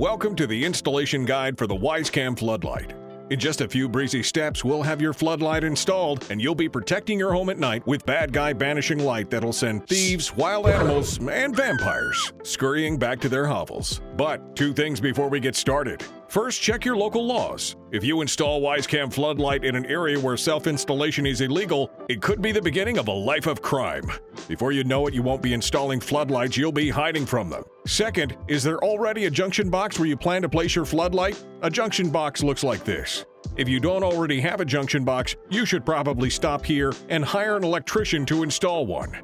Welcome to the installation guide for the Wyze Cam Floodlight. In just a few breezy steps, we'll have your floodlight installed, and you'll be protecting your home at night with bad guy banishing light that'll send thieves, wild animals, and vampires scurrying back to their hovels. But two things before we get started. First, check your local laws. If you install Wyze Cam Floodlight in an area where self-installation is illegal, it could be the beginning of a life of crime. Before you know it, you won't be installing floodlights, you'll be hiding from them. Second, is there already a junction box where you plan to place your floodlight? A junction box looks like this. If you don't already have a junction box, you should probably stop here and hire an electrician to install one.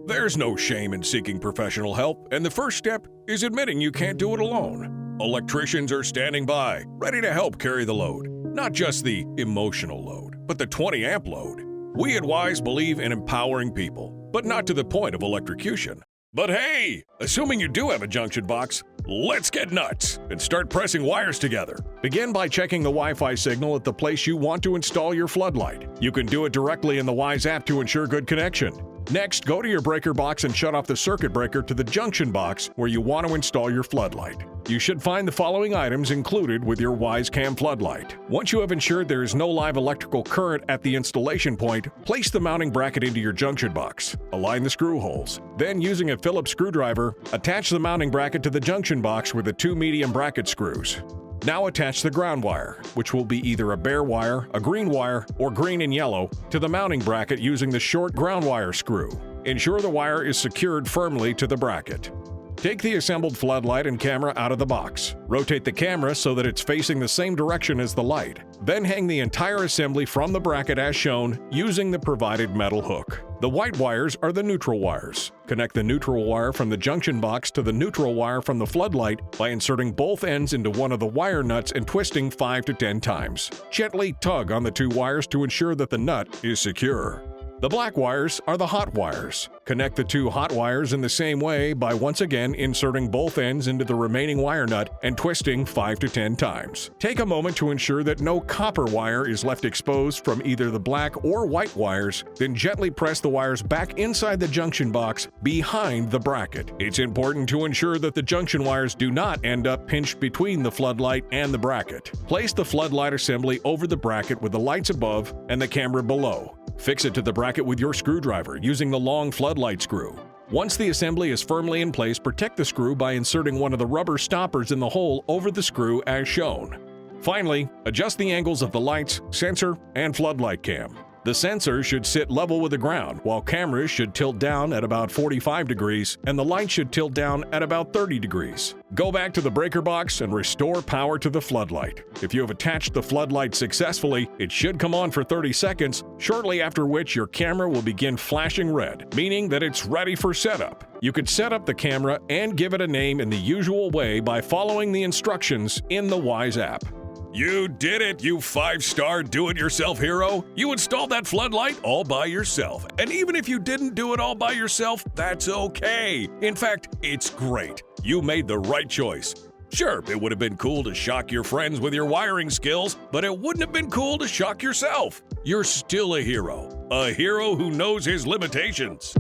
There's no shame in seeking professional help, and the first step is admitting you can't do it alone. Electricians are standing by, ready to help carry the load. Not just the emotional load, but the 20-amp load. We at Wyze believe in empowering people, but not to the point of electrocution. But hey, assuming you do have a junction box, let's get nuts and start pressing wires together. Begin by checking the Wi-Fi signal at the place you want to install your floodlight. You can do it directly in the Wyze app to ensure good connection. Next, go to your breaker box and shut off the circuit breaker to the junction box where you want to install your floodlight. You should find the following items included with your Wyze Cam Floodlight. Once you have ensured there is no live electrical current at the installation point, place the mounting bracket into your junction box. Align the screw holes. Then, using a Phillips screwdriver, attach the mounting bracket to the junction box with the two medium bracket screws. Now attach the ground wire, which will be either a bare wire, a green wire, or green and yellow, to the mounting bracket using the short ground wire screw. Ensure the wire is secured firmly to the bracket. Take the assembled floodlight and camera out of the box. Rotate the camera so that it's facing the same direction as the light. Then hang the entire assembly from the bracket as shown using the provided metal hook. The white wires are the neutral wires. Connect the neutral wire from the junction box to the neutral wire from the floodlight by inserting both ends into one of the wire nuts and twisting 5 to 10 times. Gently tug on the two wires to ensure that the nut is secure. The black wires are the hot wires. Connect the two hot wires in the same way by once again inserting both ends into the remaining wire nut and twisting 5 to 10 times. Take a moment to ensure that no copper wire is left exposed from either the black or white wires, then gently press the wires back inside the junction box behind the bracket. It's important to ensure that the junction wires do not end up pinched between the floodlight and the bracket. Place the floodlight assembly over the bracket with the lights above and the camera below. Fix it to the bracket with your screwdriver using the long floodlight screw. Once the assembly is firmly in place, protect the screw by inserting one of the rubber stoppers in the hole over the screw as shown. Finally, adjust the angles of the lights, sensor, and floodlight cam. The sensor should sit level with the ground, while cameras should tilt down at about 45 degrees and the light should tilt down at about 30 degrees. Go back to the breaker box and restore power to the floodlight. If you have attached the floodlight successfully, it should come on for 30 seconds, shortly after which your camera will begin flashing red, meaning that it's ready for setup. You can set up the camera and give it a name in the usual way by following the instructions in the Wyze app. You did it, you 5-star do-it-yourself hero! You installed that floodlight all by yourself. And even if you didn't do it all by yourself, that's okay. In fact, it's great. You made the right choice. Sure, it would have been cool to shock your friends with your wiring skills, but it wouldn't have been cool to shock yourself. You're still a hero who knows his limitations.